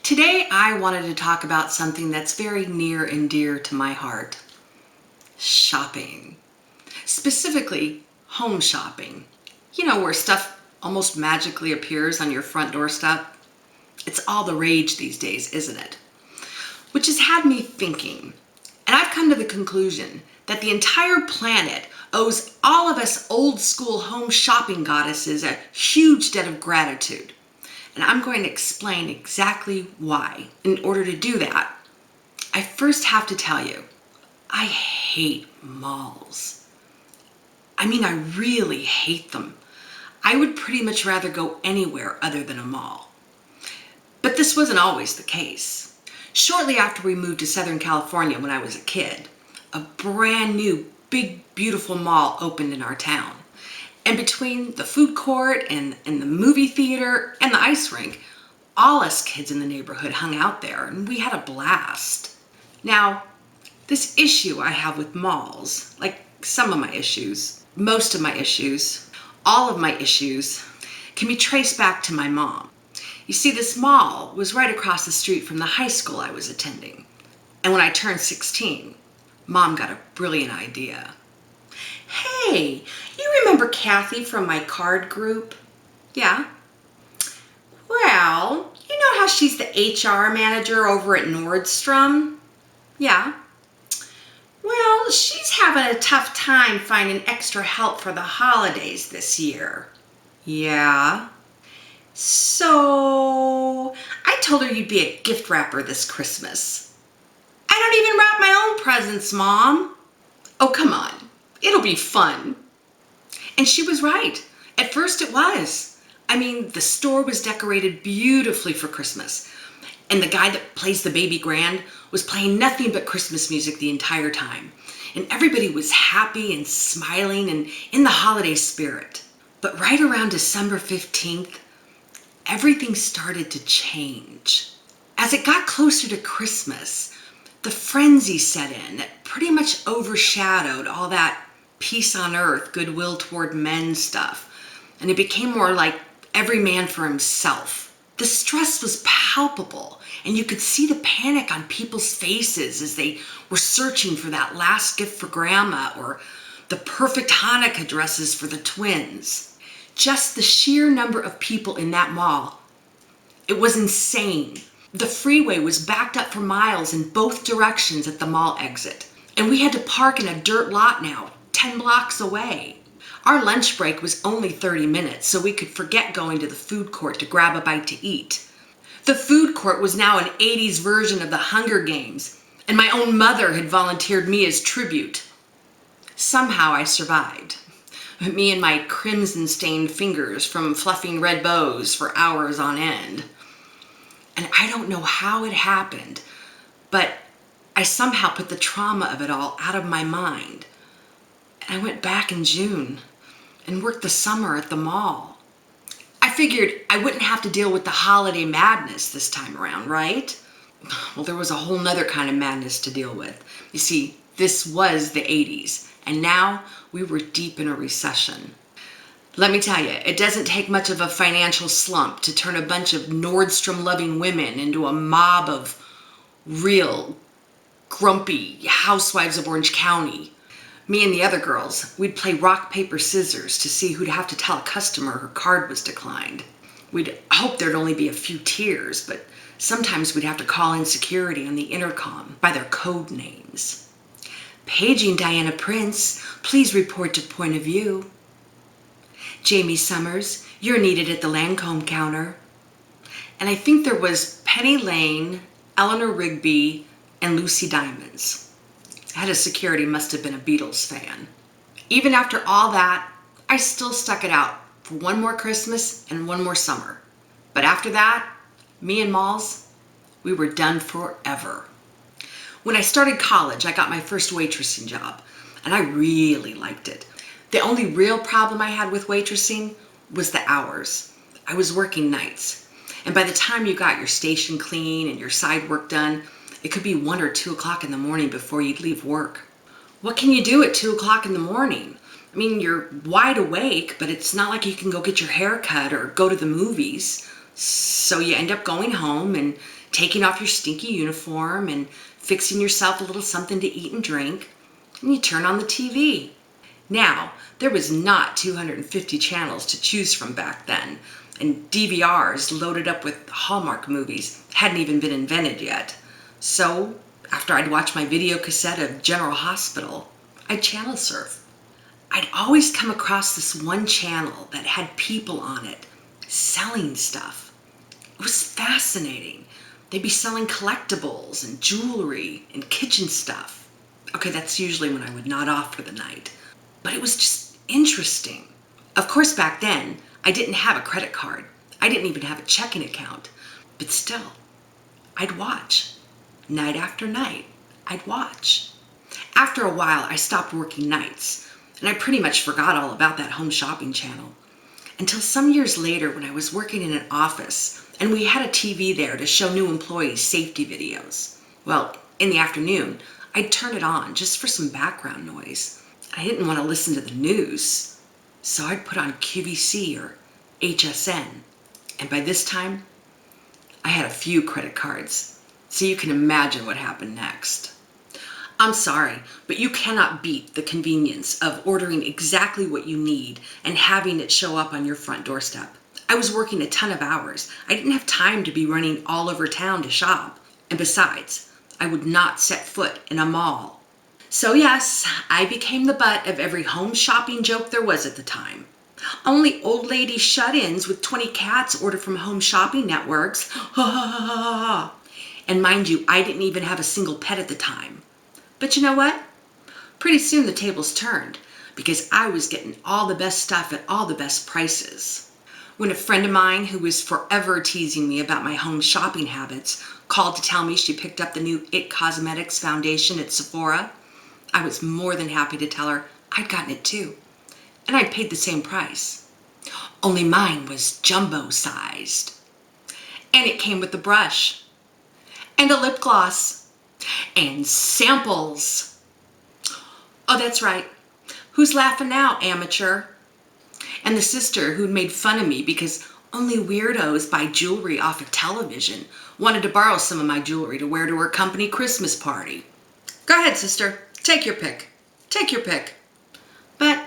Today I wanted to talk about something that's very near and dear to my heart. Shopping. Specifically, home shopping. You know, where stuff almost magically appears on your front doorstep. It's all the rage these days, isn't it? Which has had me thinking, and I've come to the conclusion that the entire planet owes all of us old school home shopping goddesses a huge debt of gratitude. And I'm going to explain exactly why. In order to do that, I first have to tell you, I hate malls. I mean, I really hate them. I would pretty much rather go anywhere other than a mall. But this wasn't always the case. Shortly after we moved to Southern California when I was a kid, a brand new, big, beautiful mall opened in our town. And between the food court and the movie theater and the ice rink, all us kids in the neighborhood hung out there and we had a blast. Now, this issue I have with malls, like some of my issues, most of my issues, all of my issues, can be traced back to my mom. You see, this mall was right across the street from the high school I was attending. And when I turned 16, Mom got a brilliant idea. Hey, you remember Kathy from my card group? Yeah. Well, you know how she's the HR manager over at Nordstrom? Yeah. Well, she's having a tough time finding extra help for the holidays this year. Yeah. So, I told her you'd be a gift wrapper this Christmas. I don't even wrap my own presents, Mom. Oh, come on. It'll be fun. And she was right. At first it was. I mean, the store was decorated beautifully for Christmas. And the guy that plays the baby grand was playing nothing but Christmas music the entire time. And everybody was happy and smiling and in the holiday spirit. But right around December 15th, everything started to change. As it got closer to Christmas, the frenzy set in that pretty much overshadowed all that peace on earth, goodwill toward men stuff. And it became more like every man for himself. The stress was palpable, and you could see the panic on people's faces as they were searching for that last gift for grandma or the perfect Hanukkah dresses for the twins. Just the sheer number of people in that mall, it was insane. The freeway was backed up for miles in both directions at the mall exit. And we had to park in a dirt lot now, 10 blocks away. Our lunch break was only 30 minutes, so we could forget going to the food court to grab a bite to eat. The food court was now an 80s version of the Hunger Games, and my own mother had volunteered me as tribute. Somehow I survived. Me and my crimson-stained fingers from fluffing red bows for hours on end. And I don't know how it happened, but I somehow put the trauma of it all out of my mind. And I went back in June and worked the summer at the mall. I figured I wouldn't have to deal with the holiday madness this time around, right? Well, there was a whole nother kind of madness to deal with. You see, this was the 80s, and now we were deep in a recession. Let me tell you, it doesn't take much of a financial slump to turn a bunch of Nordstrom-loving women into a mob of real, grumpy housewives of Orange County. Me and the other girls, we'd play rock, paper, scissors to see who'd have to tell a customer her card was declined. We'd hope there'd only be a few tears, but sometimes we'd have to call in security on the intercom by their code names. Paging Diana Prince, please report to point of view. Jamie Summers, you're needed at the Lancome counter. And I think there was Penny Lane, Eleanor Rigby, and Lucy Diamonds. Head of security must have been a Beatles fan. Even after all that, I still stuck it out for one more Christmas and one more summer. But after that, me and malls, we were done forever. When I started college, I got my first waitressing job, and I really liked it. The only real problem I had with waitressing was the hours. I was working nights, and by the time you got your station clean and your side work done, it could be 1 or 2 o'clock in the morning before you'd leave work. What can you do at 2 o'clock in the morning? I mean, you're wide awake, but it's not like you can go get your hair cut or go to the movies. So you end up going home and taking off your stinky uniform and fixing yourself a little something to eat and drink, and you turn on the TV. Now, there was not 250 channels to choose from back then, and DVRs loaded up with Hallmark movies hadn't even been invented yet. So, after I'd watched my video cassette of General Hospital, I'd channel surf. I'd always come across this one channel that had people on it selling stuff. It was fascinating. They'd be selling collectibles and jewelry and kitchen stuff. Okay, that's usually when I would nod off for the night. But it was just interesting. Of course, back then, I didn't have a credit card. I didn't even have a checking account. But still, I'd watch. Night after night, I'd watch. After a while, I stopped working nights, and I pretty much forgot all about that home shopping channel. Until some years later when I was working in an office, and we had a TV there to show new employees safety videos. Well, in the afternoon, I'd turn it on just for some background noise. I didn't want to listen to the news, so I'd put on QVC or HSN. And by this time, I had a few credit cards, so you can imagine what happened next. I'm sorry, but you cannot beat the convenience of ordering exactly what you need and having it show up on your front doorstep. I was working a ton of hours. I didn't have time to be running all over town to shop. And besides, I would not set foot in a mall. So yes, I became the butt of every home shopping joke there was at the time. Only old lady shut-ins with 20 cats order from home shopping networks. Ha ha ha ha ha. And mind you, I didn't even have a single pet at the time. But you know what? Pretty soon the tables turned because I was getting all the best stuff at all the best prices. When a friend of mine who was forever teasing me about my home shopping habits called to tell me she picked up the new IT Cosmetics foundation at Sephora, I was more than happy to tell her I'd gotten it too. And I'd paid the same price. Only mine was jumbo sized. And it came with a brush. And a lip gloss. And samples. Oh, that's right. Who's laughing now, amateur? And the sister who'd made fun of me because only weirdos buy jewelry off of television wanted to borrow some of my jewelry to wear to her company Christmas party. Go ahead, sister. Take your pick. Take your pick. But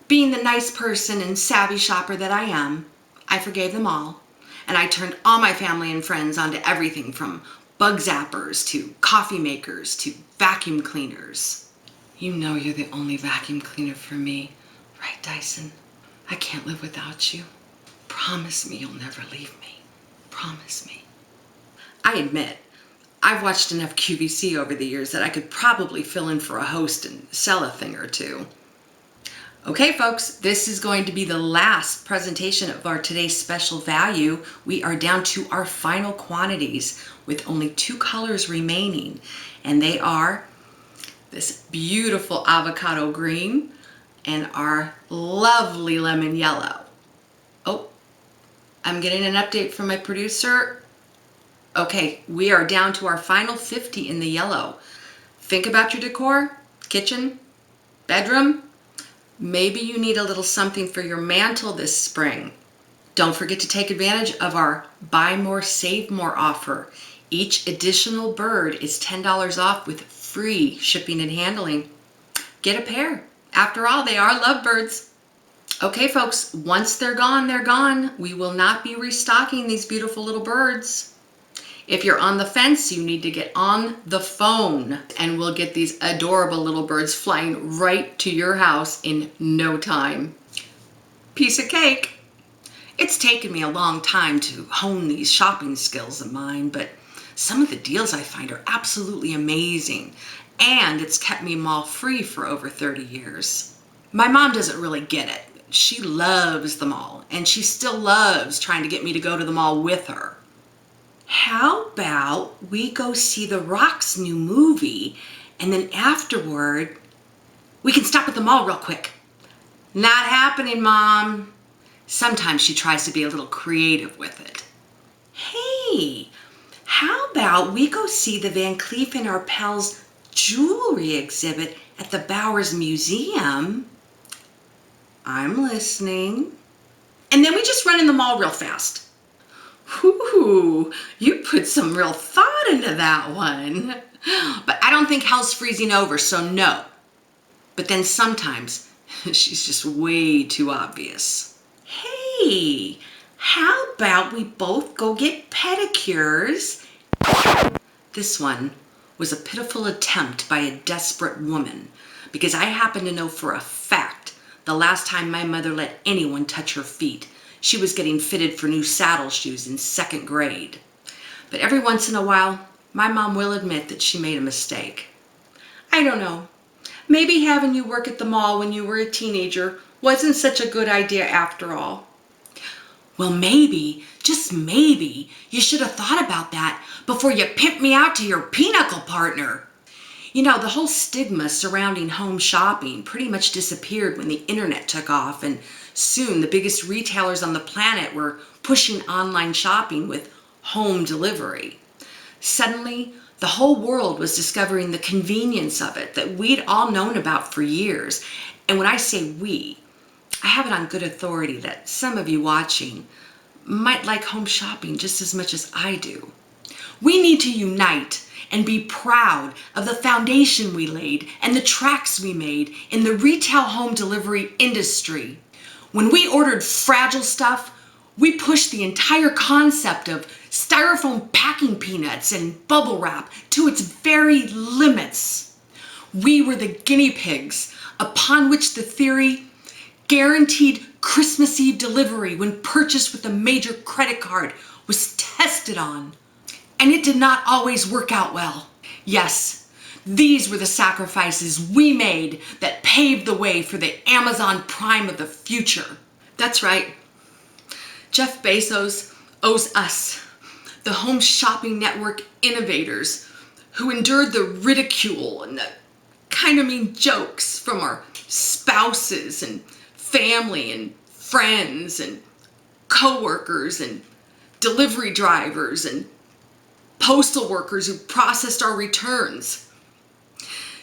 being the nice person and savvy shopper that I am, I forgave them all. And I turned all my family and friends onto everything from bug zappers to coffee makers to vacuum cleaners. You know you're the only vacuum cleaner for me, right, Dyson? I can't live without you. Promise me you'll never leave me. Promise me. I admit, I've watched enough QVC over the years that I could probably fill in for a host and sell a thing or two. Okay, folks, this is going to be the last presentation of our today's special value. We are down to our final quantities with only 2 colors remaining, and they are this beautiful avocado green and our lovely lemon yellow. Oh, I'm getting an update from my producer. Okay, we are down to our final 50 in the yellow. Think about your decor, kitchen, bedroom. Maybe you need a little something for your mantle this spring. Don't forget to take advantage of our Buy More, Save More offer. Each additional bird is $10 off with free shipping and handling. Get a pair. After all, they are lovebirds. Okay, folks, once they're gone, they're gone. We will not be restocking these beautiful little birds. If you're on the fence, you need to get on the phone, and we'll get these adorable little birds flying right to your house in no time. Piece of cake. It's taken me a long time to hone these shopping skills of mine, but some of the deals I find are absolutely amazing, and it's kept me mall-free for over 30 years. My mom doesn't really get it. She loves the mall, and she still loves trying to get me to go to the mall with her. How about we go see The Rock's new movie, and then afterward, we can stop at the mall real quick? Not happening, Mom. Sometimes she tries to be a little creative with it. Hey, how about we go see the Van Cleef & Arpels jewelry exhibit at the Bowers Museum? I'm listening. And then we just run in the mall real fast. Ooh, you put some real thought into that one. But I don't think hell's freezing over, so no. But then sometimes she's just way too obvious. Hey, how about we both go get pedicures? This one was a pitiful attempt by a desperate woman, because I happen to know for a fact the last time my mother let anyone touch her feet, she was getting fitted for new saddle shoes in 2nd grade. But every once in a while, my mom will admit that she made a mistake. I don't know. Maybe having you work at the mall when you were a teenager wasn't such a good idea after all. Well, maybe, just maybe, you should have thought about that before you pimped me out to your pinochle partner. You know, the whole stigma surrounding home shopping pretty much disappeared when the internet took off, and soon the biggest retailers on the planet were pushing online shopping with home delivery. Suddenly, the whole world was discovering the convenience of it that we'd all known about for years. And when I say we, I have it on good authority that some of you watching might like home shopping just as much as I do. We need to unite and be proud of the foundation we laid and the tracks we made in the retail home delivery industry. When we ordered fragile stuff, we pushed the entire concept of styrofoam packing peanuts and bubble wrap to its very limits. We were the guinea pigs upon which the theory guaranteed Christmas Eve delivery when purchased with a major credit card was tested on. And it did not always work out well. Yes, these were the sacrifices we made that paved the way for the Amazon Prime of the future. That's right. Jeff Bezos owes us, the home shopping network innovators, who endured the ridicule and the kind of mean jokes from our spouses and family and friends and co-workers and delivery drivers and postal workers who processed our returns.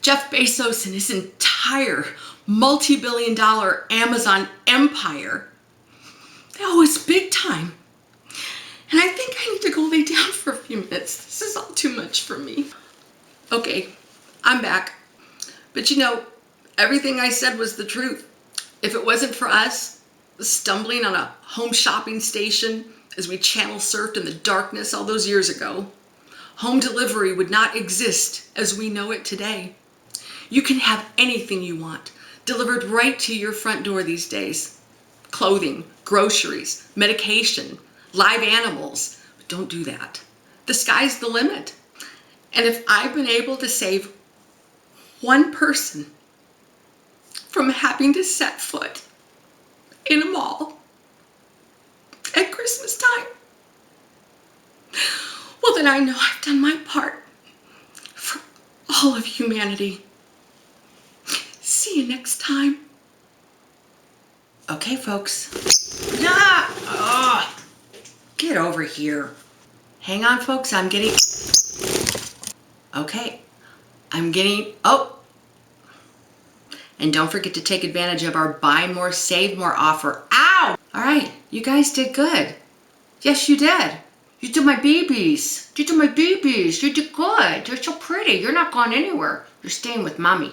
Jeff Bezos and his entire multi-billion-dollar Amazon empire, they owe us big time. And I think I need to go lay down for a few minutes. This is all too much for me. Okay, I'm back. But you know, everything I said was the truth. If it wasn't for us stumbling on a home shopping station as we channel surfed in the darkness all those years ago, home delivery would not exist as we know it today. You can have anything you want delivered right to your front door these days. Clothing, groceries, medication, live animals. But don't do that. The sky's the limit. And if I've been able to save one person from having to set foot in a mall at Christmas time, well, then I know I've done my part for all of humanity. See you next time. Okay, folks. Get over here. Hang on, folks. And don't forget to take advantage of our buy more, save more offer. Ow! All right, you guys did good. Yes, you did. You did my babies. You did my babies. You did good. You're so pretty. You're not going anywhere. You're staying with mommy.